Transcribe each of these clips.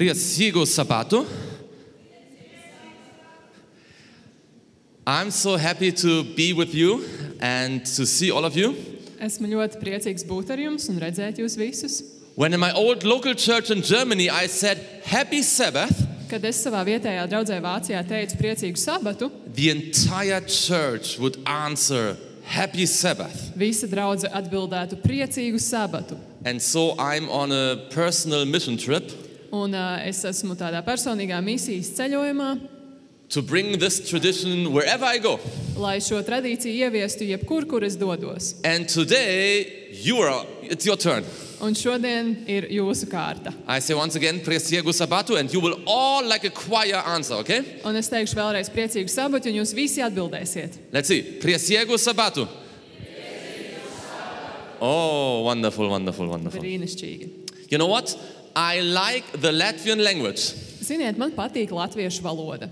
Priecīgu sabatu. I'm so happy to be with you and to see all of you. Esmu ļoti priecīgs būt ar jums un redzēt jūs visus. When in my old local church in Germany I said Happy Sabbath, Kad es savā vietējā draudzē Vācijā teicu priecīgu sabatu, the entire church would answer Happy Sabbath. visa draudze atbildētu priecīgu sabatu. And so I'm on a personal mission trip Un es esmu tādā personīgā misijas ceļojumā, to bring this tradition wherever I go. lai šo tradīciju ieviestu jebkur, kur es dodos. And today it's your turn. Un šodien ir jūsu kārta. I say once again, Priecīgu sabatu, and you will all like a choir answer, okay? Un es teikšu vēlreiz priecīgu sabatu, un jūs visi atbildēsiet. Let's see. Priecīgu sabatu. Oh, wonderful, wonderful, wonderful. Brīnišķīgi. You know what? I like the Latvian language. Ziniet, man patīk latviešu valoda.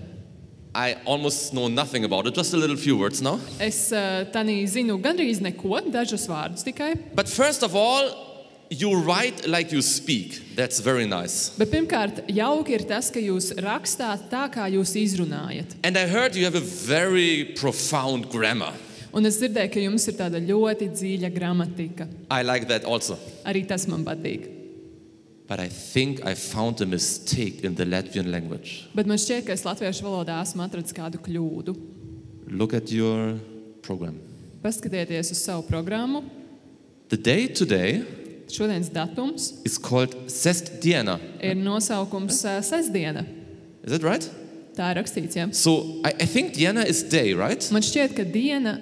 I almost know nothing about it, just a little few words now. Es tanī zinu gandrīz neko, dažus vārdus tikai. But first of all, you write like you speak. That's very nice. Bet pirmkārt, jauki ir tas, ka jūs rakstāt tā, kā jūs izrunājat. And I heard you have a very profound grammar. Un es dzirdēju, ka jums ir tāda ļoti dziļa gramatika. I like that also. Arī tas man patīk. But I think I found a mistake in the Latvian language. Bet man šķiet, ka es latviešu valodā esmu atradis kādu kļūdu. Look at your program. Paskatieties uz savu programmu. The day today Šodienas datums is called Sestdiena. ir nosaukums sestdiena. Is that right? Tā ir rakstīts, jā. So I think Diena is day, right? Man šķiet, ka diena,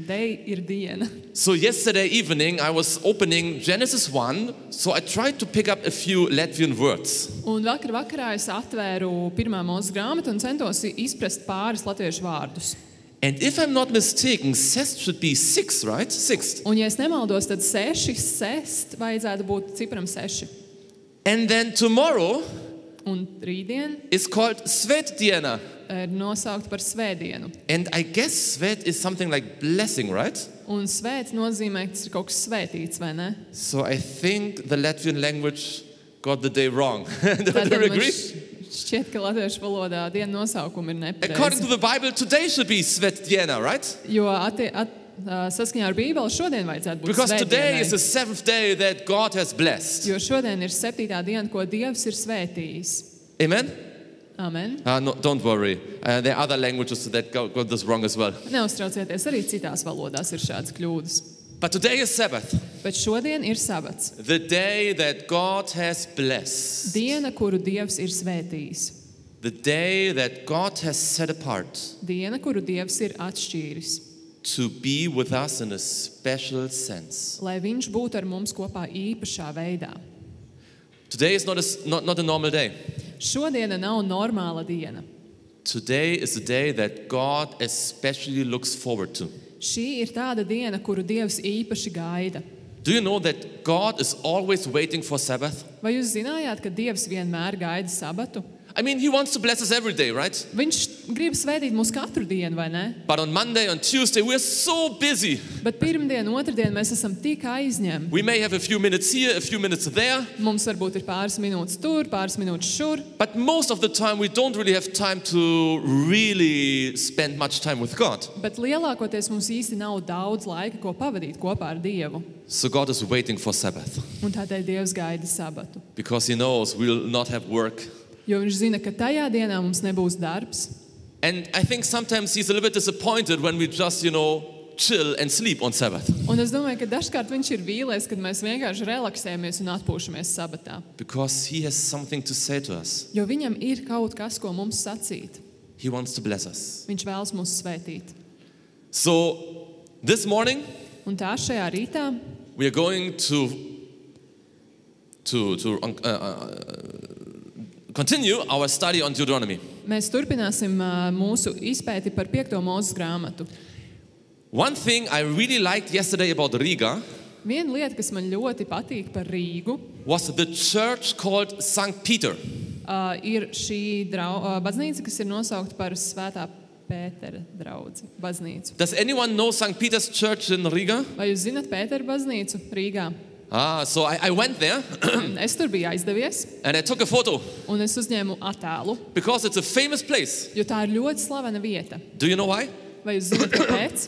day ir diena. So yesterday evening I was opening Genesis 1, so I tried to pick up a few Latvian words. Un vakarā es atvēru pirmā mūzes grāmatu un centos izprast pāris latviešu vārdus. And if I'm not mistaken, Sest should be 6, right? Sixth. Un ja es nemaldos, tad sest vajadzētu būt cipram 6. And then tomorrow Un rītdien is called Svetdiena. ir nosaukt par svētdienu. And I guess Svet is something like blessing, right? Un svēts nozīmē, ka tas ir kaut kas svētīts, vai ne? So I think the Latvian language got the day wrong. Don't Tātad you man agree? šķiet, ka latviešu valodā dienu nosaukumi ir According to nepareizi. the Bible, today should be Svetdiena, right? Jo saskaņā ar Bībeli šodien vajadzētu būt Because today is the svētdienai. 7th day that God has blessed. Jo šodien ir 7. diena, ko Dievs ir svētījis. Amen? Amen. No, don't worry. There are other languages that got this wrong as well. Neuztraucieties, arī citās valodās ir šādas kļūdas. But today is Sabbath, Bet šodien ir sabats. the day that God has blessed, Diena, kuru Dievs ir svētījis. the day that God has set apart Diena, kuru Dievs ir atšķīris. to be with us in a special sense. Lai viņš būtu ar mums kopā īpašā veidā. Today is not a normal day. Šodiena nav normāla diena. Today is a day that God especially looks forward to. Šī ir tāda diena, kuru Dievs īpaši gaida. Do you know that God is always waiting for Sabbath? Vai jūs zinājāt, ka Dievs vienmēr gaida sabatu? I mean, He wants to bless us every day, right? Viņš grib svētīt mūs katru dienu, vai ne? But on Monday, on Tuesday, we're so busy. Bet pirmdien, otrdien mēs esam tik aizņemti. We may have a few minutes here, a few minutes there, Mums varbūt ir pāris minūtes tur, pāris minūtes šur. but most of the time we don't really have time to really spend much time with God. Bet lielākoties mums īsti nav daudz laika, ko pavadīt kopā ar Dievu. So God is waiting for Sabbath Un tādēļ Dievs gaida sabatu. because He knows we'll not have work. Jo viņš zina, ka tajā dienā mums nebūs darbs. And I think sometimes He's a little bit disappointed when we just, chill and sleep on Sabbath. Un es domāju, ka dažkārt viņš ir vīlies, kad mēs vienkārši relaksējamies un atpūšamies sabatā. Because He has something to say to us. Jo viņam ir kaut kas, ko mums sacīt. He wants to bless us. Viņš vēlas mūs svētīt. So this morning Un tā šajā rītā we are going to continue our study on Deuteronomy. mēs turpināsim mūsu izpēti par 5. mūzes grāmatu. One thing I really liked yesterday about Riga Viena lieta, kas man ļoti patīk par Rīgu, was the church called St. Peter. ir šī baznīca, kas ir nosaukta par Svētā Pētera draudzi baznīcu. Does anyone know St. Peter's Church in Riga? Vai jūs zinat Pētera baznīcu Rīgā? So I went there Es tur biju aizdevies, and I took a photo un es uzņēmu attēlu, because it's a famous place. jo tā ir ļoti slavena vieta. Do you know why? Vai jūs zināt, kāpēc?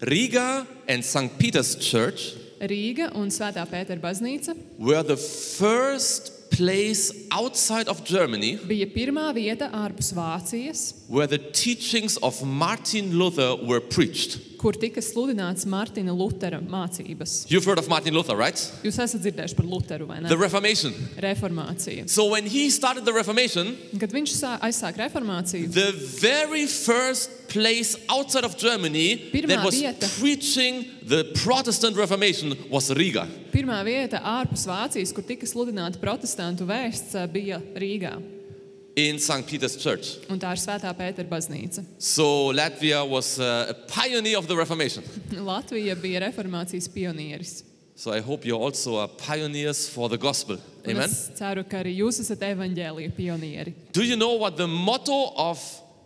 Riga and St. Peter's Church Rīga un Svētā Pētera baznīca were the first place outside of Germany bija pirmā vieta ārpus Vācijas, where the teachings of Martin Luther were preached. kur tika sludināts Martina Lutera mācības. You've heard of Martin Luther, right? Jūs esat dzirdējuši par Luteru, vai ne? The Reformation. Reformācija. So when he started the Reformation, Kad viņš aizsāk reformāciju, the very first place outside of Germany Pirmā that was vieta. preaching the Protestant Reformation was Riga. pirmā vieta ārpus Vācijas, kur tika sludināta protestantu vēsts, bija Rīgā. In St. Peter's Church. Un tā ir Svētā Pētera baznīca. So Latvia was a pioneer of the Reformation. Latvija bija reformācijas pionieris. So I hope you also are pioneers for the gospel. Un Amen. es ceru, ka arī jūs esat evaņģēlija pionieri. Do you know what the motto of,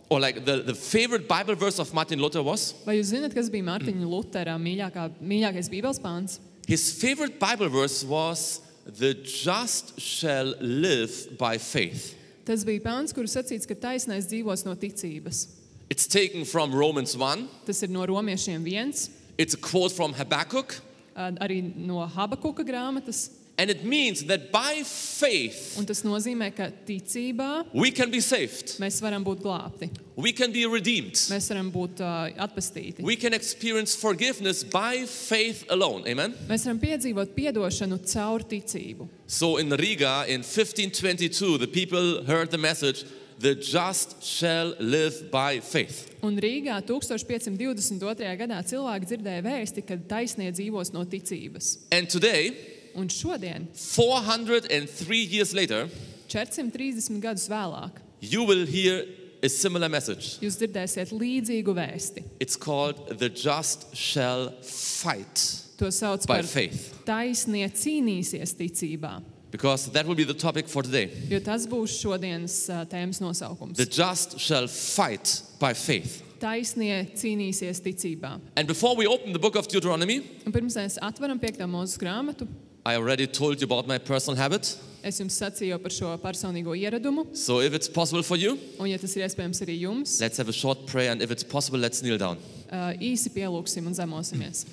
or like the favorite Bible verse of Martin Luther was? Vai jūs zināt, kas bija Mārtiņa Lutera mīļākais Bībeles pāns? His favorite Bible verse was, "The just shall live by faith." Tas bija pāns, kur sacīts, ka taisnais dzīvos no ticības. It's taken from Romans 1. Tas ir no Romiešiem 1, It's a quote from Habakkuk. arī no Habakuka grāmatas. And it means that by faith, Un tas nozīmē, ka ticībā we can be saved. mēs varam būt glābti. We can be redeemed. Mēs varam būt atpestīti. We can experience forgiveness by faith alone. Amen. Mēs varam piedzīvot piedošanu caur ticību. So in Riga in 1522, the people heard the message, "The just shall live by faith." Un Rīgā 1522. gadā cilvēki dzirdēja vēsti, ka taisnie dzīvos no ticības. And today, Un šodien, 403 years later, 430 gadus vēlāk, you will hear a similar message. jūs dzirdēsiet līdzīgu vēsti. It's called, "The just shall fight To sauc by par faith." taisnie cīnīsies ticībā, Because that will be the topic for today. jo tas būs šodienas tēmas nosaukums. The just shall fight by faith. Taisnie cīnīsies ticībā. And before we open the book of Deuteronomy, Un pirms mēs atveram 5. mūzes grāmatu, I already told you about my personal habit. es jums sacīju par šo personīgo ieradumu, So if it's possible for you, un ja tas ir iespējams arī jums, let's have a short prayer, and if it's possible, let's kneel down. īsi pielūksim un zemosimies.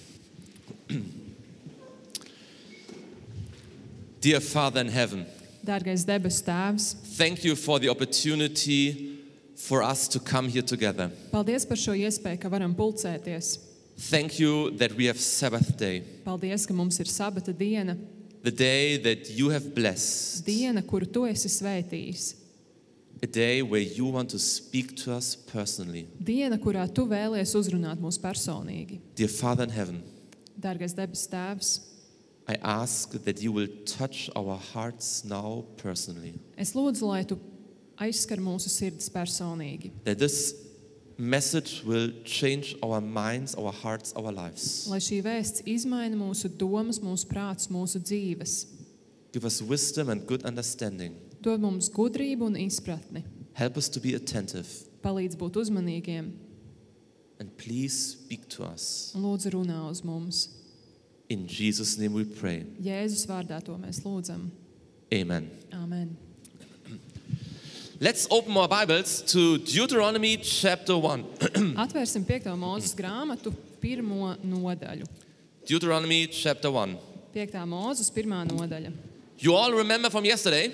Dear Father in heaven, Dārgais debesu Tēvs, thank you for the opportunity for us to come here together. paldies par šo iespēju, ka varam pulcēties. Thank you that we have Sabbath day, Paldies, ka mums ir sabata diena, the day that you have blessed, diena, kuru tu esi svētījis, a day where you want to speak to us personally. diena, kurā tu vēlies uzrunāt mūs personīgi. Dear Father in heaven, Dārgais debesu Tēvs, I ask that you will touch our hearts now personally, es lūdzu, lai tu aizskar mūsu sirdis personīgi, that this message will change our minds, our hearts, our lives. lai šī vēsts izmaina mūsu domas, mūsu prātus, mūsu dzīves. Give us wisdom and good understanding. Dod mums gudrību un izpratni. Help us to be attentive, Palīdz būt uzmanīgiem and please speak to us. un lūdzu runā uz mums. In Jesus' name we pray. Jēzus vārdā to mēs lūdzam. Amen. Amen. Let's open our Bibles to Deuteronomy chapter 1. Atvērsim 5. mūzes grāmatu, 1. nodaļu. Deuteronomy chapter 1. 5. mūzes, 1. nodaļa. You all remember from yesterday,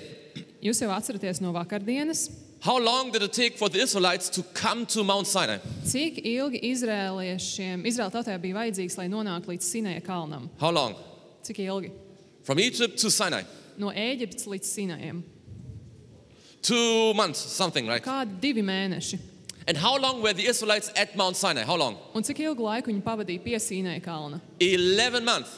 Jūs jau atceraties no vakardienas, how long did it take for the Israelites to come to Mount Sinai? cik ilgi Izraēla tautai bija vajadzīgs, lai nonāktu līdz Sinaja kalnam. How long? Cik ilgi? From Egypt to Sinai. No Ēģiptes līdz Sinajam. 2 months, something, right? Kādi 2 mēneši. And how long were the Israelites at Mount Sinai? How long? Un cik ilgu laiku viņi pavadīja pie Sinaja kalna? 11 months.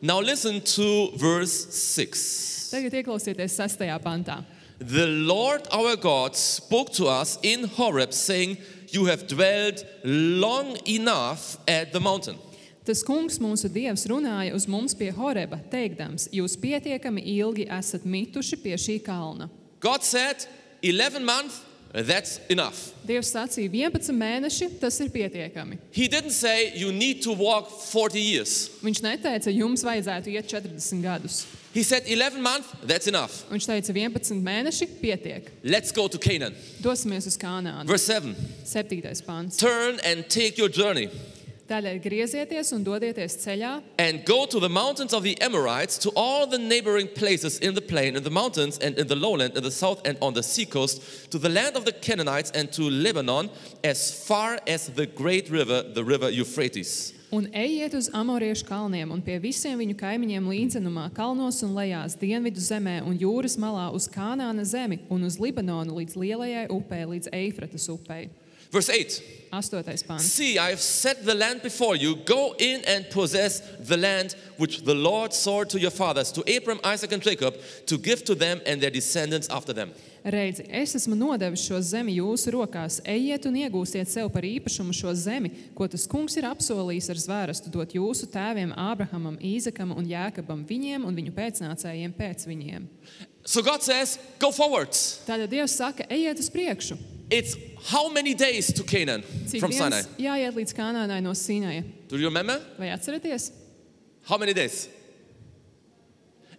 Now listen to verse 6. Tagad ieklausieties 6. pantā. The Lord our God spoke to us in Horeb, saying, "You have dwelt long enough at the mountain." Tas kungs mūsu Dievs runāja uz mums pie Horeba, teikdams, jūs pietiekami ilgi esat mituši pie šī kalna. God said, 11 months, That's enough. Dievs sacīja 11 mēneši, tas ir pietiekami. He didn't say you need to walk 40 years. Viņš neteica, jums vajadzētu iet 40 gadus. He said 11 months, that's enough. Viņš teica, 11 mēneši pietiek. Let's go to Canaan. Dosimies uz Kanānu. Verse 7. 7. pants. Turn and take your journey Tādēļ griezieties un dodieties ceļā and go to the mountains of the Amorites, to all the neighboring places in the plain, in the mountains and in the lowland, in the south and on the seacoast, to the land of the Canaanites and to Lebanon, as far as the great river, the river Euphrates. un ejiet uz Amoriešu kalniem un pie visiem viņu kaimiņiem līdzenumā, kalnos un lejās, dienvidu zemē un jūras malā uz Kanāna zemi un uz Libanonu līdz lielajai upei, līdz Eifratas upei. Verse 8. 8. pants. See, I have set the land before you. Go in and possess the land which the Lord swore to your fathers, to Abram, Isaac, and Jacob, to give to them and their descendants after them. Redzi, es esmu nodevis šo zemi jūsu rokās. Ejiet un iegūstiet sev par īpašumu šo zemi, ko tas kungs ir apsolījis ar zvērestu dot jūsu tēviem Ābrahamam, Īzakam un Jākabam, viņiem un viņu pēcnācējiem pēc viņiem. So God says, go forward. Tātad Dievs saka, ejiet uz priekšu. It's how many days to Canaan Cik from Sinai? viens jāiet līdz Kanānai no Sinaja? Do you remember? Vai atceraties? How many days?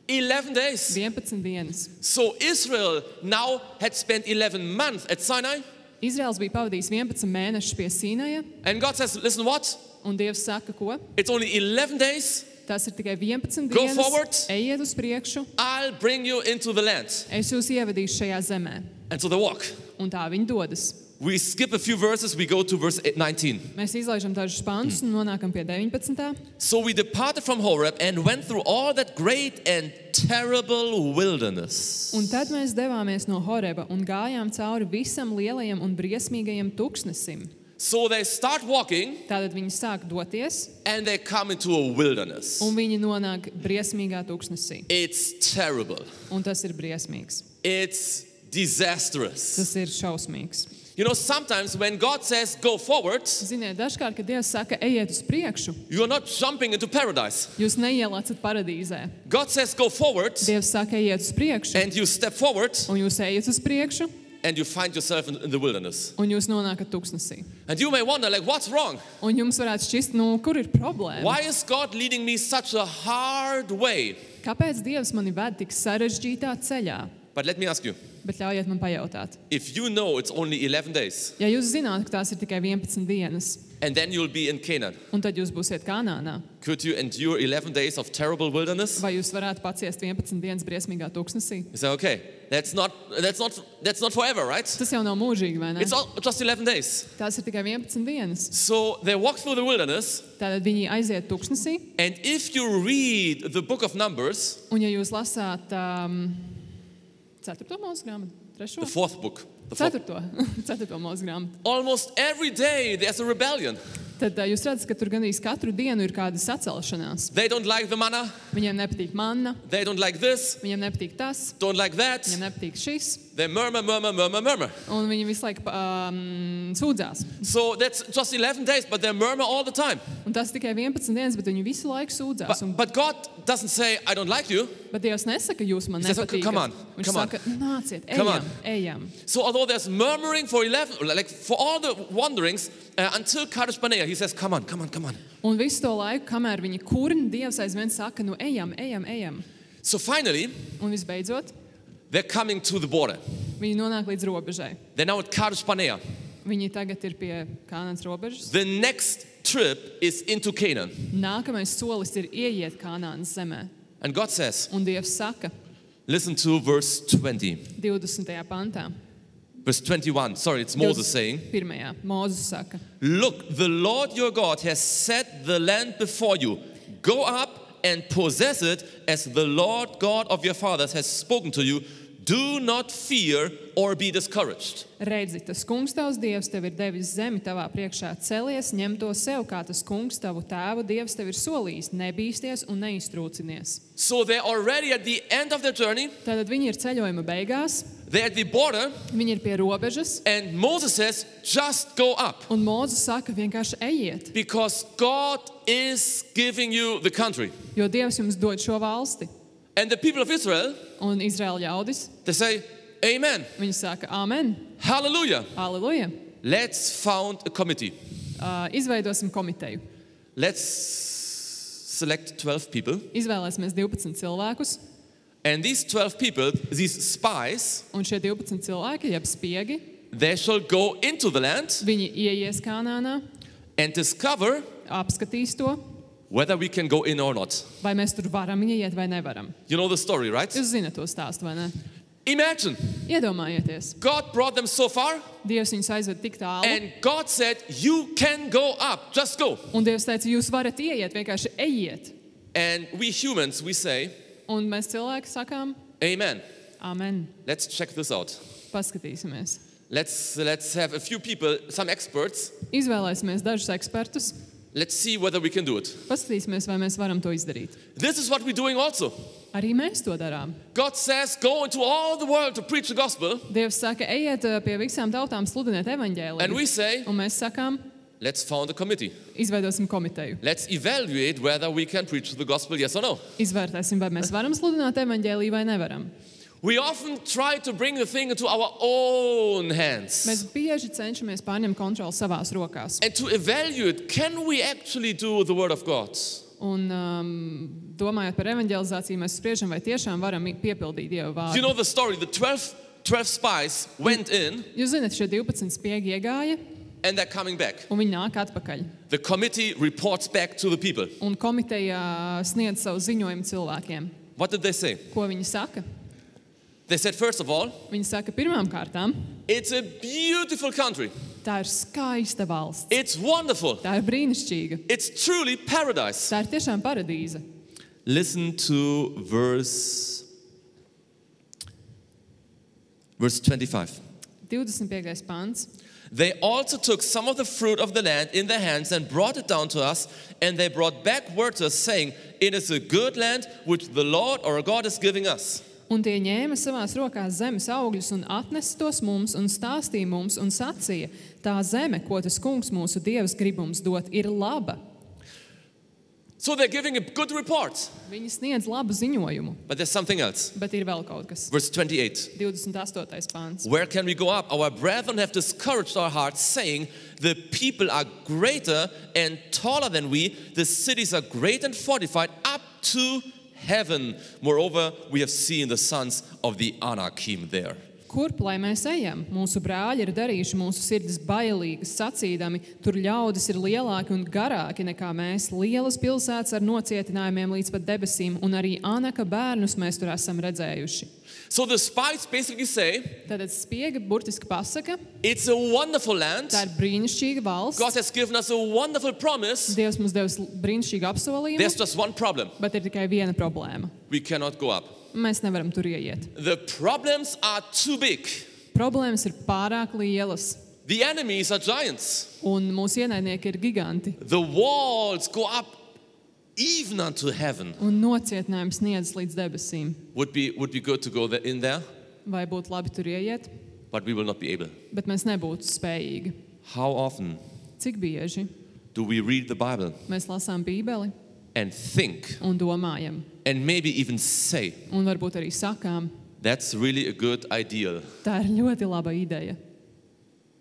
11 days. 11 dienas. So Israel now had spent 11 months at Sinai. Izraels bija pavadījis 11 mēnešus pie Sinaja, And God says, listen, what? un Dievs saka, ko? It's only 11 days. Tas ir tikai 11 Go dienas. forward. Ejiet uz priekšu. I'll bring you into the land. Es jūs ievadīšu šajā zemē. And so they walk. Un tā viņi dodas. We skip a few verses. We go to verse 19. Mēs izlaižam dažus pantus un nonākam pie 19. So we departed from Horeb and went through all that great and terrible wilderness. Un tad mēs devāmies no Horeba un gājām cauri visam lielajam un briesmīgajam tuksnesim. So they start walking Tātad viņi sāk doties, and they come into a wilderness. un viņi nonāk briesmīgā tuksnesī. It's terrible. Un tas ir briesmīgs. It's disastrous. Tas ir šausmīgs. You know, sometimes when God says go forward, Ziniet, dažkārt, kad Dievs saka, ejiet uz priekšu, you're not jumping into paradise. jūs neielācat paradīzē. God says go forward Dievs saka, ejiet uz priekšu, and you step forward un jūs ejat uz priekšu, and you find yourself in the wilderness. un jūs nonākat tuksnesī. And you may wonder, like, what's wrong? Un jums varētu šķist, kur ir problēma? Why is God leading me such a hard way? Kāpēc Dievs mani ved tik sarežģītā ceļā? But let me ask you, Bet ļaujiet man pajautāt. if you know it's only 11 days Ja jūs zināt, ka tās ir tikai 11 dienas, and then you'll be in Canaan, un tad jūs būsiet Kanānā, could you endure 11 days of terrible wilderness? vai jūs varētu paciest 11 dienas briesmīgā tuksnesī? You say, okay, that's not forever, right? Tas jau nav mūžīgi, vai ne? It's all, just 11 days. Tās ir tikai 11 dienas. So they walk through the wilderness, Tātad viņi aiziet tuksnesī, and if you read the book of Numbers, un ja jūs lasāt 4. mūzes grāmatu, 3. the fourth book, the fourth, 4. mūzes grāmatu, almost every day there's a rebellion. tad jūs redzat, ka tur gandrīz katru dienu ir kāda sacelšanās. They don't like the manna, Viņiem nepatīk manna, they don't like this, viņiem nepatīk tas, don't like that. viņiem nepatīk šis, They murmur, murmur, murmur, murmur. un viņi visu laiku sūdzās. So that's just 11 days, but they murmur all the time. Un tas tikai 11 dienas, bet viņi visu laiku sūdzās. But God doesn't say, I don't like you. Bet Dievs nesaka, jūs man He says, nepatīkat. "Come on, Viņš come on. saka, nāciet, Come ejam, on." ejam. So although there's murmuring for 11, like for all the wanderings, until Kadesh Barnea, he says, come on, come on, come on. Un visu to laiku, kamēr viņi kurina, Dievs aizvien saka, ejam, ejam, ejam. So finally, Un visbeidzot, they're coming to the border. viņi nonāk līdz robežai. They're now at Kadesh Barnea. Viņi tagad ir pie Kanānas robežas. The next trip is into Canaan. Nākamais solis ir ieiet Kanānas zemē. And God says, Un Dievs saka, listen to verse 20. 20. pantā. Verse 21, sorry, it's Moses saying, 1. Mūzes saka, look, the Lord your God has set the land before you. Go up and possess it as the Lord God of your fathers has spoken to you. Do not fear or be discouraged. redzi, tas kungs tavs Dievs tev ir devis zemi tavā priekšā, celies, ņem to sev, kā tas kungs tavu tēvu Dievs tev ir solījis, nebīsties un neiztrūcinies. So they're already at the end of their journey. Tātad viņi ir ceļojuma beigās, They're at the border. viņi ir pie robežas, And Moses says, just go up. un Mūzes saka, vienkārši ejiet, Because God is giving you the country. jo Dievs jums dod šo valsti. And the people of Israel, Un Izraēla ļaudis, they say, Amen. Viņi saka, amen, Hallelujah. aleluja. Let's found a committee. Izveidosim komiteju. Let's select 12 people. Izvēlēsimies 12 cilvēkus, And these 12 people, these spies, un šie 12 cilvēki, jeb spiegi, they shall go into the land viņi ieies Kanānā, and discover apskatīs to, whether we can go in or not. vai mēs tur varam ieiet vai nevaram. You know the story, right? Jūs zināt to stāstu, vai ne? Imagine, Iedomājieties, God brought them so far, Dievs viņus aizved tik tālu, and God said, you can go up, just go. un Dievs teica, jūs varat ieiet, vienkārši ejiet. And we humans, we say, Un mēs cilvēki sakām, amen. amen, Let's check this out. paskatīsimies. Let's have a few people, some experts. Izvēlēsimies dažus ekspertus, Let's see whether we can do it. paskatīsimies, vai mēs varam to izdarīt. This is what we're doing also. Arī mēs to darām. God says, go into all the world to preach the gospel. Dievs saka, ejiet pie visām tautām sludiniet And evaņģēliju. we say, Un mēs sakām, let's found a committee. izveidosim komiteju. Let's evaluate whether we can preach the gospel, yes or no. Izvērtēsim, vai mēs varam sludināt evaņģēliju vai nevaram. We often try to bring the thing into our own hands Mēs bieži cenšamies pārņemt kontroli savās rokās. and to evaluate, can we actually do the word of God? Un domājot par evaņģelizāciju, mēs spriežam, vai tiešām varam piepildīt Dieva You vārdu. know the story, the 12 spies went in Jūs zināt, šie 12 spiegi iegāja, and they're coming back. un viņi nāk atpakaļ. The committee reports back to the people. Un komiteja sniedz savu ziņojumu cilvēkiem. What did they say? Ko viņi saka? They said, first of all, Viņi saka, pirmām kārtām, it's a beautiful country. tā ir skaista valsts. It's wonderful. Tā ir brīnišķīga. It's truly paradise. Tā ir tiešām paradīze. Listen to verse 25. 25. pants. They also took some of the fruit of the land in their hands and brought it down to us, and they brought back word to us, saying, it is a good land which the Lord our God is giving us. Un tie ņēma savās rokās zemes augļus un atnesa tos mums un stāstīja mums un sacīja, tā zeme, ko tas kungs mūsu Dievs grib mums dot, ir laba. So they're giving a good report. Viņi sniedz labu ziņojumu, But there's something else. bet ir vēl kaut kas. Verse 28. 28. pants. Where can we go up? Our brethren have discouraged our hearts, saying, the people are greater and taller than we. The cities are great and fortified up to heaven. Moreover, we have seen the sons of the Anakim there. Kurp lai mēs ejam? Mūsu brāļi ir darījuši mūsu sirdis bailīgas, sacīdami, tur ļaudis ir lielāki un garāki nekā mēs, lielas pilsētas ar nocietinājumiem līdz pat debesīm, un arī Anaka bērnus mēs tur esam redzējuši. So the spies basically say, Tātad spiega burtiski pasaka, it's a wonderful land. tā ir brīnišķīga valsts, God has given us a wonderful promise. Dievs mums devis brīnišķīgu apsolījumu, There's just one problem. bet ir tikai viena problēma. We cannot go up. Mēs nevaram tur ieiet. The problems are too big. Problēmas ir pārāk lielas, The enemies are giants. un mūsu ienaidnieki ir giganti, The walls go up even unto heaven. un nocietinājums sniedz līdz debesīm. Would be good to go in there, Vai būtu labi tur ieiet, but we will not be able. bet mēs nebūtu spējīgi. How often Cik bieži do we read the Bible mēs lasām Bībeli and think un domājam, and maybe even say, un varbūt arī sakām, that's really a good idea, tā ir ļoti laba ideja,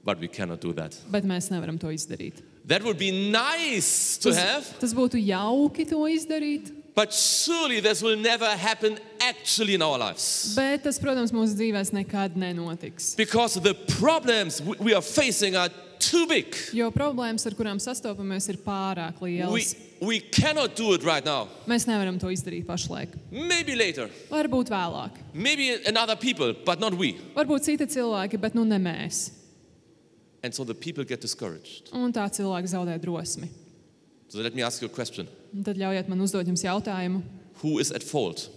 but we cannot do that. bet mēs nevaram to izdarīt. That would be nice to have, Tas būtu jauki to izdarīt, but surely this will never happen actually in our lives. bet tas, protams, mūsu dzīvēs nekad nenotiks. Because the problems we are facing are too big. Jo problēmas, ar kurām sastopamies, ir pārāk lielas. We cannot do it right now. Mēs nevaram to izdarīt pašlaik. Maybe later. Varbūt vēlāk. Maybe another people, but not we. Varbūt citi cilvēki, bet nu ne mēs. And so the people get discouraged. Un tā cilvēki zaudē drosmi. So let me ask you a question. Un tad ļaujiet man uzdot jums jautājumu, Who is at fault?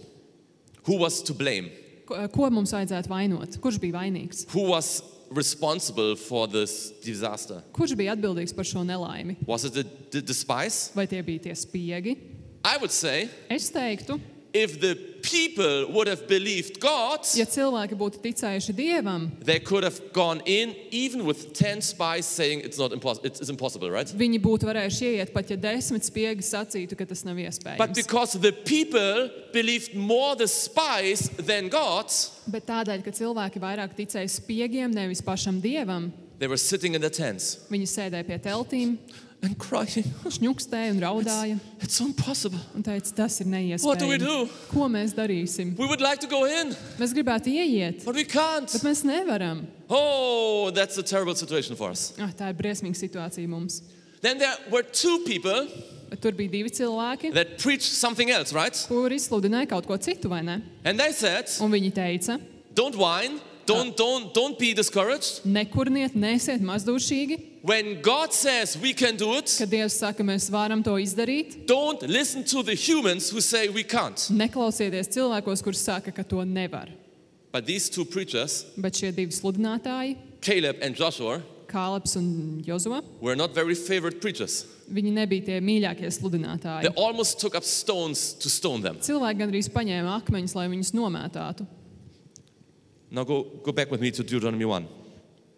Who was to blame? ko mums vajadzētu vainot? Kurš bija vainīgs? Who was responsible for this disaster? Kurš bija atbildīgs par šo nelaimi? Was it the spies? Vai tie bija tie spiegi? I would say Es teiktu, if the people would have believed God, Ja cilvēki būtu ticējuši Dievam, they could have gone in even with 10 spies saying it's impossible, right? viņi būtu varējuši ieiet pat, ja 10 spiegi sacītu, ka tas nav But iespējams. because the people believed more the spies than God, Bet tādēļ, ka cilvēki vairāk ticēja spiegiem, nevis pašam Dievam, they were sitting in their tents viņi sēdēja pie teltīm, and crying. šņukstēja un raudāja It's impossible. un teica, tas ir What do we neiespējami. do? Ko mēs darīsim? We would like to go in, Mēs gribētu ieiet, but we can't. bet mēs nevaram. Oh, that's a terrible situation for us. Tā ir briesmīga situācija mums. Then there were 2 people Tur bija 2 cilvēki, that preached something else, right? kuri izsludināja kaut ko citu, vai ne? And they said, Un viņi teica, don't whine, don't be discouraged. nekurniet, nesiet mazdūšīgi, When God says we can do it, kad Dievs saka, mēs varam to izdarīt. don't listen to the humans who say we can't. Neklausieties cilvēkos, kurš saka, ka to nevar. But these 2 preachers, Bet šie 2 sludinātāji, Caleb and Joshua, Kāleps un Jozua, were not very favorite preachers. viņi nebija tie mīļākie They sludinātāji. almost took up stones to stone them. Cilvēki gandrīz paņēma akmeņus, lai viņus nomētātu. Now go back with me to Deuteronomy 1.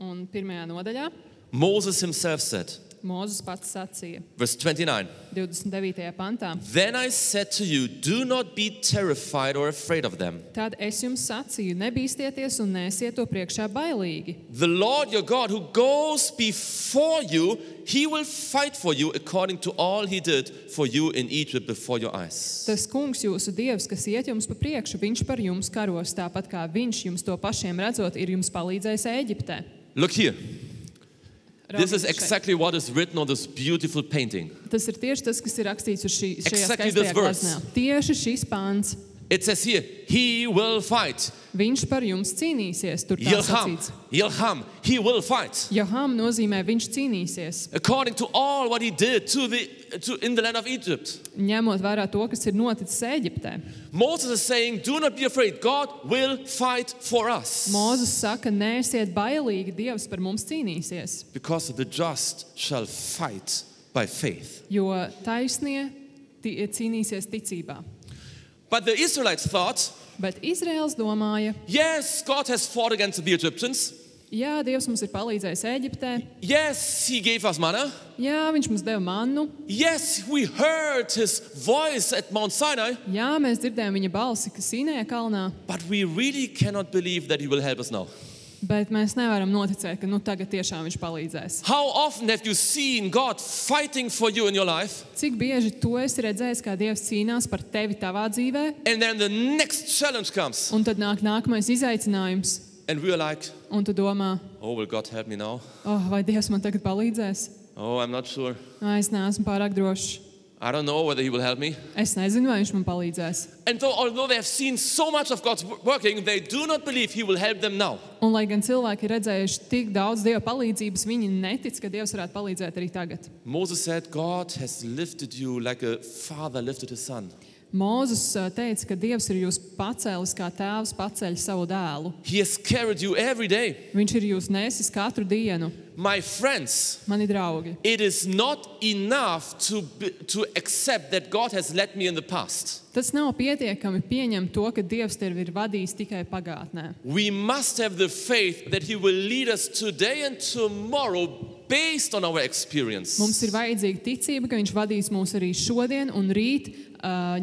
Un pirmajā nodaļā Moses himself said, Mūzes pats sacīja, verse 29, 29. pantā. Then I said to you, do not be terrified or afraid of them. Tad es jums sacīju, nebīstieties un nesiet to priekšā bailīgi. The Lord your God who goes before you, he will fight for you according to all he did for you in Egypt before your eyes. Tas kungs jūsu dievs, kas iet jums pa priekšu, viņš par jums karos, tāpat kā viņš jums to pašiem redzot, ir jums palīdzējis Ēģiptē. Look here. This is Raugieties šeit. exactly what is written on this beautiful painting. Tas ir tieši tas, kas ir rakstīts uz šajā Exactly this skaistajā verse. glaznā. Tieši šis pāns. It says here, he will fight. Viņš par jums cīnīsies, tur tā Yilham, sacīts. Yilham, he will fight. Joham nozīmē viņš cīnīsies, According to all what he did in the land of Egypt. ņemot vērā to, kas ir noticis Ēģiptē. Moses is saying, do not be afraid. God will fight for us. Mūzes saka, neesiet bailīgi, Dievs par mums cīnīsies, Because the just shall fight by faith. jo taisnie cīnīsies ticībā. But the Israelites thought, Bet Izraels domāja, yes, God has fought against the Egyptians. jā, Dievs mums ir palīdzējis Ēģiptē, Yes, he gave us manna. jā, viņš mums deva mannu, Yes, we heard his voice at Mount Sinai. jā, mēs dzirdējām viņa balsi, kas Sinēja kalnā, But we really cannot believe that he will help us now. bet mēs nevaram noticēt, ka tagad tiešām viņš palīdzēs. How often have you seen God fighting for you in your life? Cik bieži tu esi redzējis, kā Dievs cīnās par tevi tavā dzīvē, And then the next challenge comes. un tad nāk nākamais izaicinājums, And we are like, un tu domā, oh, will God help me now? vai Dievs man tagad palīdzēs? Oh, I'm not sure. Es neesmu pārāk drošs. I don't know whether he will help me. Es nezinu, vai viņš man palīdzēs. And so, although they have seen so much of God's working, they do not believe he will help them now. Un, lai gan cilvēki ir redzējuši tik daudz Dieva palīdzības, viņi netic, ka Dievs varētu palīdzēt arī tagad. Moses said, God has lifted you like a father lifted his son. Mūzes teica, ka Dievs ir jūs pacēlis, kā tēvs paceļ savu dēlu. He has carried you every day. Viņš ir jūs nesis katru dienu. My friends, Mani draugi, it is not enough to accept that God has led me in the past. tas nav pietiekami pieņemt to, ka Dievs tevi ir vadījis tikai pagātnē. We must have the faith that he will lead us today and tomorrow based on our experience. Mums ir vajadzīga ticība, ka viņš vadīs mūs arī šodien un rīt,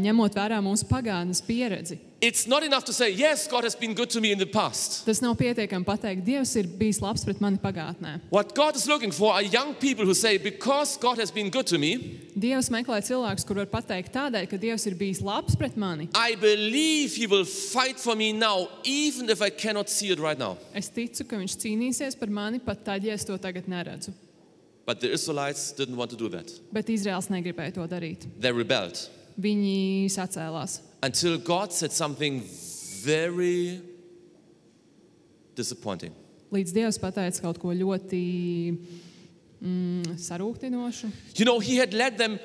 ņemot vērā mūsu pagātnes pieredzi. It's not enough to say, yes, God has been good to me in the past. Tas nav pietiekami pateikt, Dievs ir bijis labs pret mani pagātnē. What God is looking for are young people who say, because God has been good to me, Dievs meklē cilvēkus, kur var pateikt tādēļ, ka Dievs ir bijis labs pret mani. I believe he will fight for me now, even if I cannot see it right now. Es ticu, ka viņš cīnīsies par mani, pat tad, ja es to tagad neredzu. But the Israelites didn't want to do that. Bet Izraels negribēja to darīt. They rebelled. Viņi sacēlās. Until God said something very disappointing. Līdz Dievs pateica kaut ko ļoti sarūktinošu. You know, he had led them,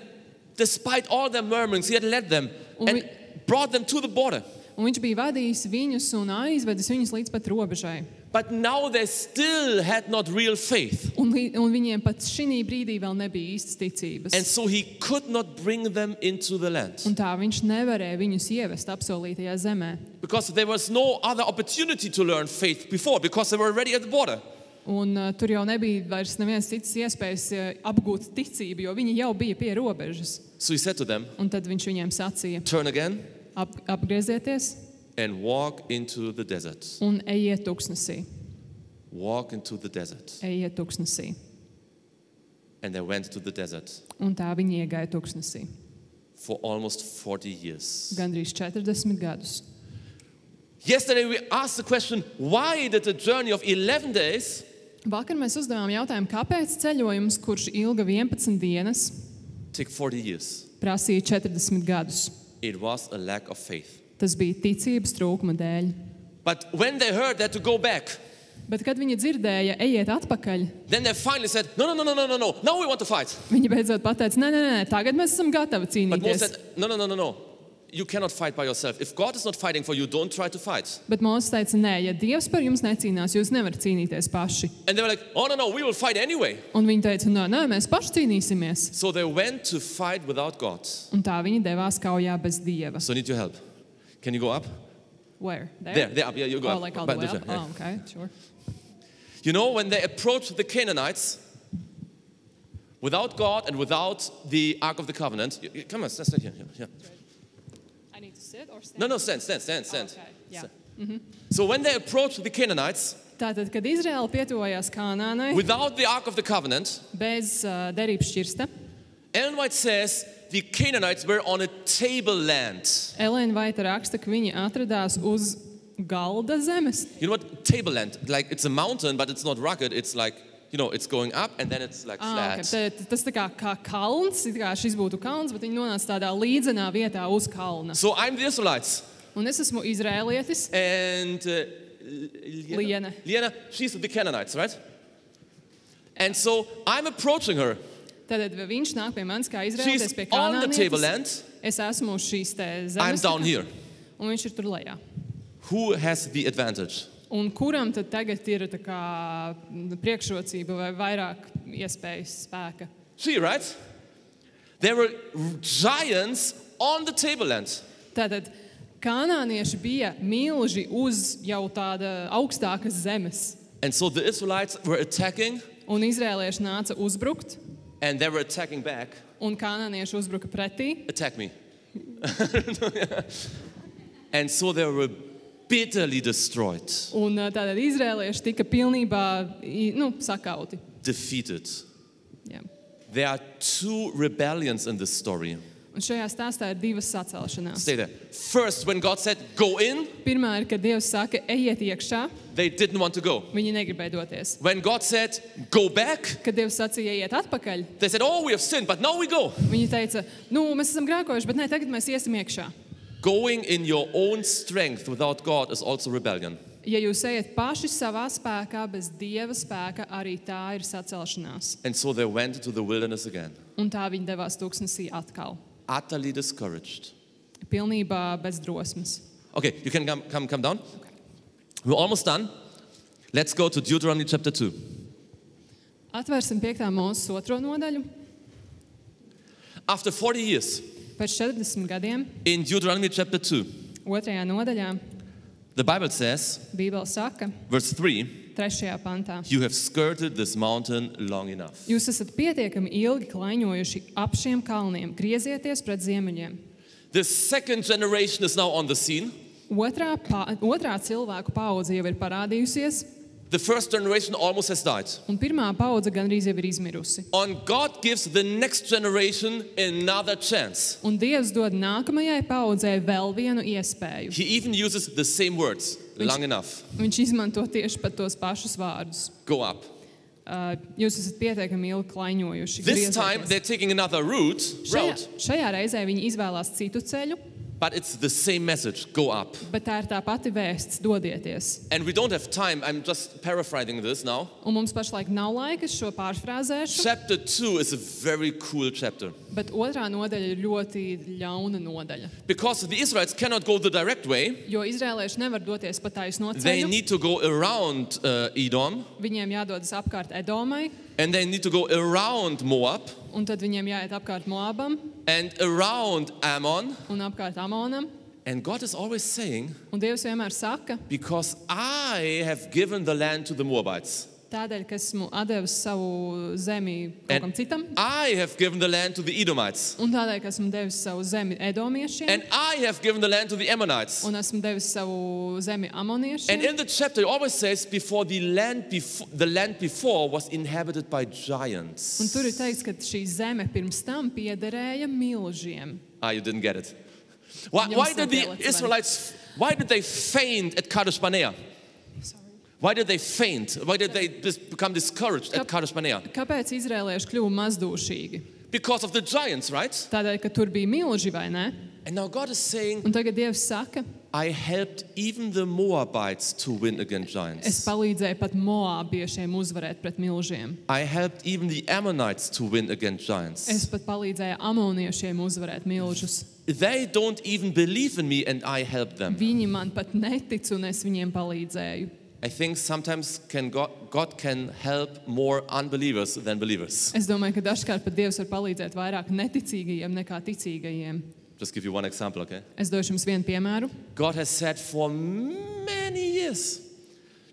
despite all their murmurings, he had led them and brought them to the border. Un viņš bija vadījis viņus un aizvedis viņus līdz pat robežai. But now they still had not real faith. Un viņiem pat šī brīdī vēl nebija īstas ticības. And so he could not bring them into the land. Un tā viņš nevarēja viņus ievest apsolītajā zemē. Because there was no other opportunity to learn faith before, because they were already at the border. Un tur jau nebija vairs nevienas citas iespējas apgūt ticību, jo viņi jau bija pie robežas. So he said to them, Un tad viņš viņiem sacīja, turn again apgriezieties and walk into the desert. un ejiet tuksnesī. Walk into the desert. Ejiet tuksnesī. And they went to the desert Un tā viņi iegāja tuksnesī. for almost 40 years. Gandrīz 40 gadus. Yesterday we asked the question, why did a journey of 11 days Vakar mēs uzdevām jautājumu, kāpēc ceļojums, kurš ilga 11 dienas, take 40 years? prasīja 40 gadus. It was a lack of faith. Tas bija ticības trūkuma dēļ. But when they heard that to go back, Bet, kad viņi dzirdēja, ejiet atpakaļ, then they finally said, no, now we want to fight. viņi beidzot pateica, nē, tagad mēs esam gatavi But Moses cīnīties. said, no. You cannot fight by yourself. If God is not fighting for you, don't try to fight. Bet Mūzes teica, nē, ja Dievs par jums necīnās, jūs nevarat cīnīties paši. And they were like, oh, no, we will fight anyway. Un viņi teica, nē, mēs paši cīnīsimies. So they went to fight without God. Un tā viņi devās kaujā bez Dieva. So I need your help. Can you go up? Where? There, up. Yeah, you go Oh, up. like all the But way up? different, yeah. Oh, okay, sure. You know, when they approached the Canaanites, without God and without the Ark of the Covenant, come on, stand here. Yeah. I need to sit or stand? No, stand. Okay, yeah. So when they approached the Canaanites, Tātad, kad Izraēla pietuvojās Kanānai without the Ark of the Covenant, bez derības šķirsta, Ellen White says the Canaanites were on a tableland. Elēna Vaita raksta, ka viņi atradās uz galda zemes. You know what? Tableland. Like it's a mountain, but it's not rugged. It's like, you know, it's going up and then it's like flat. Okay. Tas tā kā kalns, it kā šis būtu kalns, bet viņi nonāca tādā līdzenā vietā uz kalna. So I'm the Israelites. Un es esmu izrēlietis, And Liena. she's the Canaanites, right? And so I'm approaching her. Tad viņš nāk pie manis kā She's izrēlietis pie on the kanānietes. tableland. Es esmu uz šīs te I'm zemes. down here. Un viņš ir tur lejā. Who has the advantage? Un kuram tad tagad ir tā kā priekšrocība vai vairāk iespējas spēka? She, right? There were giants on the tableland. Tātad kanānieši bija milži uz jau tāda augstākas zemes. And so the Israelites were attacking Un izrēlieši nāca uzbrukt, and they were attacking back. un kanānieši uzbruka pretī. Attack me. And so they were bitterly destroyed, Un tātad izrēlieši tika pilnībā sakauti. defeated. Jā. There are two rebellions in this story. Un šajā stāstā ir divas sacelšanās. Stay there. First, when God said, go in, Pirmā ir, kad Dievs saka, ejiet iekšā, they didn't want to go. viņi negribēja doties. When God said, go back, Kad Dievs sacīja, ejiet atpakaļ, they said, oh, we have sinned, but now we go. viņi teica, mēs esam grēkojuši, bet nē, tagad mēs iesim iekšā. Going in your own strength without God is also rebellion. Ja jūs ejat paši savā spēkā, bez Dieva spēka, arī tā ir sacelšanās. And so they went into the wilderness again, Un tā viņi devās tūkstnesī atkal. utterly discouraged. Pilnībā bez drosmes. Okay, you can come down. We're almost done. Let's go to Deuteronomy chapter 2. Atvērsim 5. Mūzes 2. nodaļu. After 40 years, Pēc 40 gadiem, in Deuteronomy chapter 2, 2. nodaļā, the Bible says, Bībele saka, verse 3, 3. pantā. you have skirted this mountain long enough. Jūs esat pietiekami ilgi klaiņojuši ap šiem kalniem, griezieties pret ziemeļiem. The second generation is now on the scene. Otrā cilvēku paudze jau ir parādījusies, The first generation almost has died. un pirmā paudze gandrīz jau ir izmirusi. And God gives the next generation another chance. Un Dievs dod nākamajai paudzei vēl vienu iespēju. He even uses the same words, long enough. Viņš izmanto tieši pat tos pašus vārdus. Go up. Jūs esat pietiekami ilgi klaiņojuši. This time griezieties. they're taking another route. Šajā reizē viņi izvēlās citu ceļu, But it's the same message, go up. Bet tā ir tā pati vēsts, dodieties. And we don't have time, I'm just paraphrasing this now. Un mums pašlaik nav laika, es šo pārfrāzēšu. Chapter 2 is a very cool chapter. Bet otrā nodaļa ir ļoti ļauna nodaļa. Because the Israelites cannot go the direct way. Jo izrēlieši nevar doties pa taisno They ceļu. need to go around Edom. Viņiem jādodas apkārt Edomai, And they need to go around Moab. un tad viņiem jāiet apkārt Moabam And around Ammon. un apkārt Amonam. And God is always saying, Un Dievs vienmēr saka, because I have given the land to the Moabites. tādēļ, ka esmu atdevis savu zemi kaut kam citam, I have given the land to the Edomites. un tādēļ, ka esmu devis savu zemi Edomiešiem, And I have given the land to the Ammonites. un esmu devis savu zemi And Amoniešiem. in the chapter, it always says, before the land before was inhabited by Un giants. tur ir teikts, ka šī zeme pirms tam piederēja milžiem. You didn't get it. Why did the Israelites, why did they faint at Kadesh Barnea? Why did they faint? Why did they become discouraged at Kadesh Barnea? Kāpēc izrēlieši kļuva mazdūšīgi? Because of the giants, right? Tādēļ, ka tur bija milži, vai ne? And now God is saying, Un tagad Dievs saka, I helped even the Moabites to win against es giants. palīdzēju pat Moabiešiem uzvarēt pret milžiem. I helped even the Ammonites to win against giants. Es pat palīdzēju Amoniešiem uzvarēt milžus. They don't even believe in me and I help them. Viņi man pat netic, un es viņiem palīdzēju. I think sometimes God can help more unbelievers than believers. Es domāju, ka dažkārt pat Dievs var palīdzēt vairāk neticīgajiem nekā ticīgajiem. Just give you one example, okay? Es došu jums vienu piemēru. God has said for many years,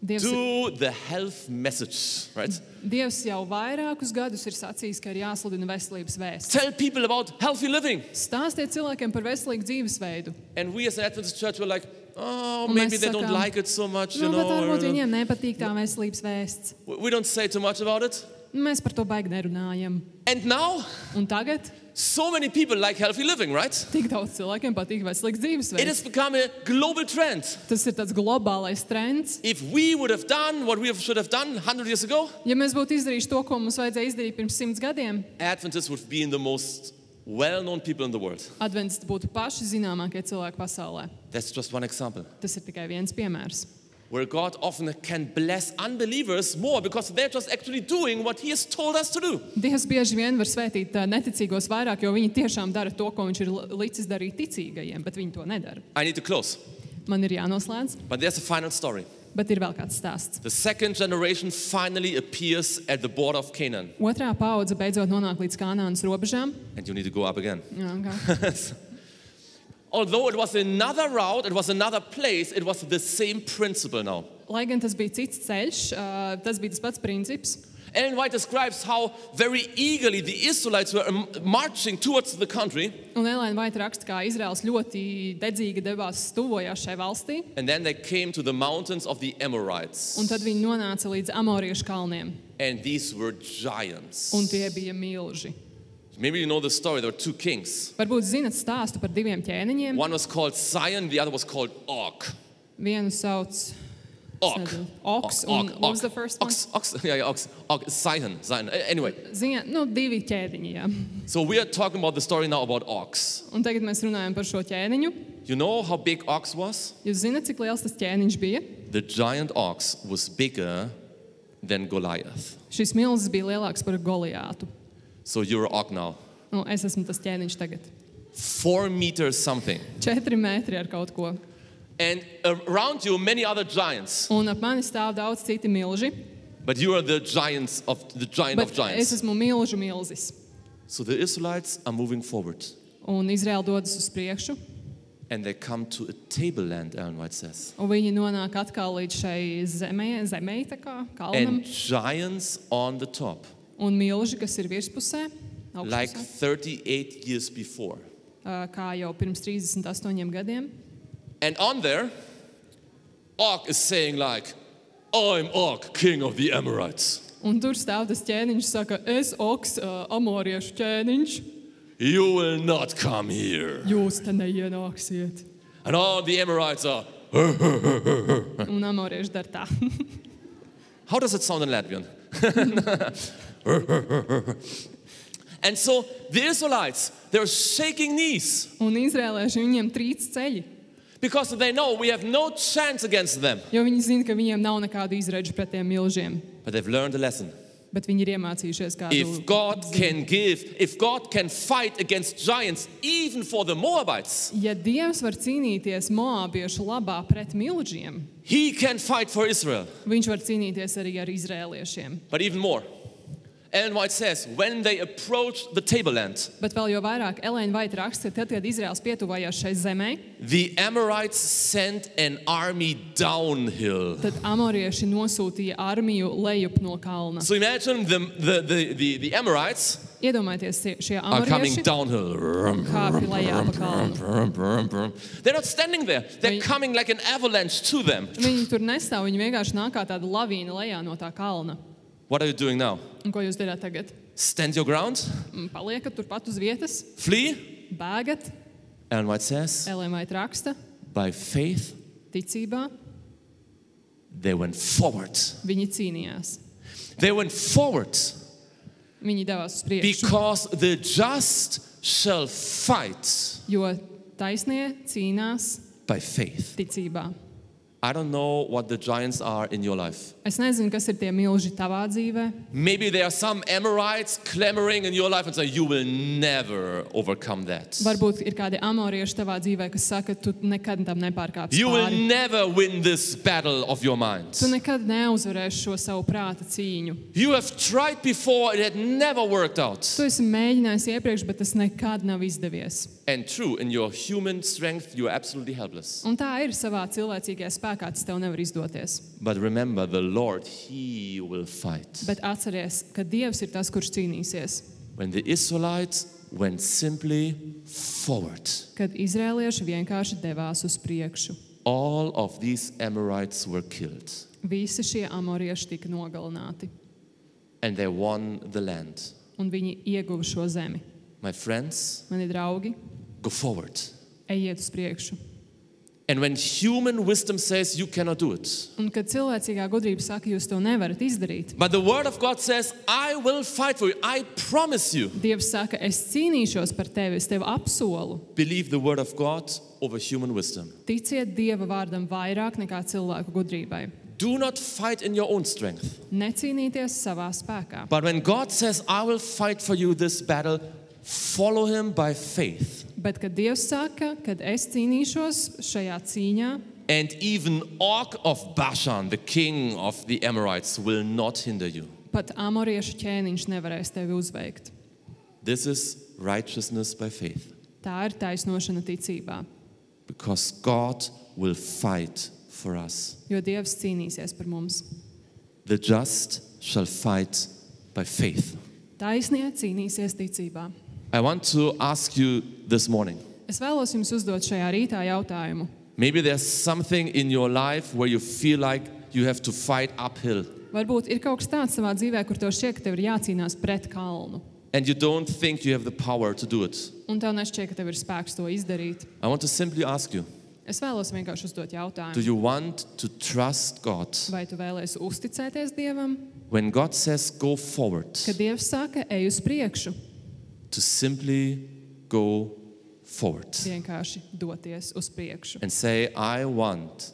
Dievs, do the health message, right? Dievs jau vairākus gadus ir sacījis, ka ir jāsludina veselības vēsts. Tell people about healthy living. Stāstiet cilvēkiem par veselīgu dzīvesveidu. And we as an Adventist church were like, oh, Un maybe mēs they don't sakām, like it so much, you Nu, bet varbūt know. viņiem nepatīk tā veselības vēsts. We don't say too much about it. Mēs par to baigi nerunājam. And now, Un tagad so many people like healthy living, right? tik daudz cilvēkiem patīk veselīgs It dzīvesveids. has become a global trend. Tas ir tāds globālais trends. If we would have done what we should have done 100 years ago, Ja mēs būtu izdarījuši to, ko mums vajadzēja izdarīt pirms 100 gadiem, Adventists would be in the most well-known people in the world. adventisti būtu paši zināmākie cilvēki pasaulē. That's just one example. Tas ir tikai viens piemērs. Where God often can bless unbelievers more because they're just actually doing what He has told us to do. Dievs bieži vien var svētīt neticīgos vairāk, jo viņi tiešām dara to, ko viņš ir licis darīt ticīgajiem, bet viņi to nedara. I need to close, Man ir jānoslēdz, but there's a final story. bet ir vēl kāds stāsts. The second generation finally appears at the border of Canaan, Otrā paudze beidzot nonāk līdz Kanānas robežām. and you need to go up again. Jā, kā? Although it was another route, it was another place, it was the same principle now. Lai gan tas bija cits ceļš, tas bija tas pats princips. Ellen White describes how very eagerly the Israelites were marching towards the country, Un Elēna Vaita raksta, kā Izraels ļoti dedzīgi devās tuvojās šai valstī, and then they came to the mountains of the Amorites. un tad viņi nonāca līdz Amoriešu kalniem, And these were giants. un tie bija milži. Maybe you know the story. There were two kings. Varbūt zinat stāstu par diviem ķēniņiem. One was called Sion, the other was called Og. Vienu sauc Og. Oks, un what was the first one? Ox. Yeah, Ox. Og. Sion. Anyway, Ziņā, divi ķēniņi, jā. so we are talking about the story now about Ox. Un tagad mēs runājam par šo ķēniņu. You know how big Ox was? Jūs zināt, cik liels tas ķēniņš bija? The giant ox was bigger than Goliath. Šis milzis bija lielāks par Goliātu. So you're Og now. Es esmu tas ķēniņš tagad. 4 meters something. 4 metri ar kaut ko. And around you, many other giants. Un ap mani stāv daudz citi milži. But you are the giant of Bet giants. es esmu milžu milzis. So the Israelites are moving forward. Un Izraēla dodas uz priekšu. And they come to a tableland, Ellen White says. Un viņi nonāk atkal līdz šai zemē tā kā kalnam. And giants on the top, Un milži, kas ir virspusē, like augšpusē, 38 years before. Kā jau pirms 38 gadiem. And on there, Og is saying like, I'm Og, king of the Amorites. Un tur stāv tas ķēniņš, saka, es Oks, amoriešu ķēniņš, You will not come here. jūs te neienāksiet. And all the Amorites are, Un amorieši dara tā. how does it sound in Latvian? And so the Israelites, they're shaking knees Un izrēlieši viņiem trīc ceļi, because they know we have no chance against them. jo viņi zina, ka viņiem nav nekādu izredzu pret tiem milžiem. But they've learned a lesson. Bet viņi ir iemācījušies kādu If God can fight against giants, even for the Moabites, Ja Dievs var cīnīties moābiešu labā pret milžiem, He can fight for Israel. viņš var cīnīties arī ar izrēliešiem. But even more, Ellen White says, when they approached the tableland, Bet vēl jo vairāk Elēna Vaita raksta, ka tad, kad Izraels pietuvājās šai zemē, the Amorites sent an army downhill. tad amorieši nosūtīja armiju lejup no kalna. So imagine the Amorites Iedomājieties, šie are coming amorieši downhill. kāpj lejā pa kalnu. They're not standing there. They're coming like an avalanche to them. Viņi tur nestāv, viņi vienkārši nāk kā tāda lavīna lejā no tā kalna. What are you doing now? Un ko jūs darāt tagad? Stand your ground? Paliekat turpat uz vietas, Flee? bēgat, Ellen White says, Elēna Vaita raksta, by faith, ticībā they went forward. viņi cīnījās. They went forward Viņi devās uz priekšu, because the just shall fight jo taisnie cīnās by faith. ticībā. I don't know what the giants are in your life. Es nezinu, kas ir tie milži tavā dzīvē. Maybe there are some Amorites clamoring in your life and say, you will never overcome that. Varbūt ir kādi amorieši tavā dzīvē, kas saka, tu nekad tam nepārkāpsi You will pāri. never win this battle of your mind. Tu nekad neuzvarēsi šo savu prāta cīņu. You have tried before, it had never worked out. Tu esi mēģinājis iepriekš, bet tas nekad nav izdevies. And true, in your human strength, you are absolutely helpless. Un tā ir savā cilvēcīgajā spēkā, tas tev nevar izdoties. But remember, the Lord, He will fight. Bet atceries, ka Dievs ir tas, kurš cīnīsies. When the Israelites went simply forward, Kad izrēlieši vienkārši devās uz priekšu. all of these Amorites were killed. Visi šie amorieši tika nogalināti. And they won the land. Un viņi ieguva šo zemi. My friends, Mani draugi, go forward. ejiet uz priekšu. And when human wisdom says you cannot do it, Un kad cilvēcīgā gudrība saka, jūs to nevarat izdarīt, but the word of God says, I will fight for you. I promise you. Dievs saka, es cīnīšos par tevi, es tevi apsolu. Believe the word of God over human wisdom. Ticiet Dieva vārdam vairāk nekā cilvēku gudrībai. Do not fight in your own strength. Necīnīties savā spēkā. But when God says, I will fight for you this battle, follow him by faith. Bet, kad Dievs saka, kad es cīnīšos šajā cīņā, And even Og of Bashan, the king of the Amorites, will not hinder you. pat amoriešu ķēniņš nevarēs tevi uzveikt. This is righteousness by faith. Tā ir taisnošana ticībā, Because God will fight for us. jo Dievs cīnīsies par mums. The just shall fight by faith. Taisnie cīnīsies ticībā. I want to ask you this morning. Es vēlos jums uzdot šajā rītā jautājumu. Maybe there's something in your life where you feel like you have to fight uphill. Varbūt ir kaut kas tāds savā dzīvē, kur tev šķiet, ka tev ir jācīnās pret kalnu. And you don't think you have the power to do it. Un tev nešķiet, ka tev ir spēks to izdarīt. I want to simply ask you, Es vēlos vienkārši uzdot do jautājumu. you want to trust God? Vai tu vēlies uzticēties Dievam? When God says go forward, Kad Dievs saka, ej uz priekšu, to simply go forward vienkārši doties uz priekšu. and say, I want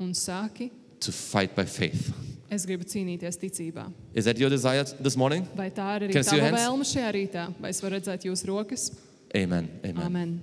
Un saki, to fight by faith. es gribu cīnīties ticībā. Is that your desire this morning? Vai tā ir arī Can I see your tava hands? vēlme šajā rītā? Vai es varu redzēt jūsu rokas? Amen. Amen. Amen.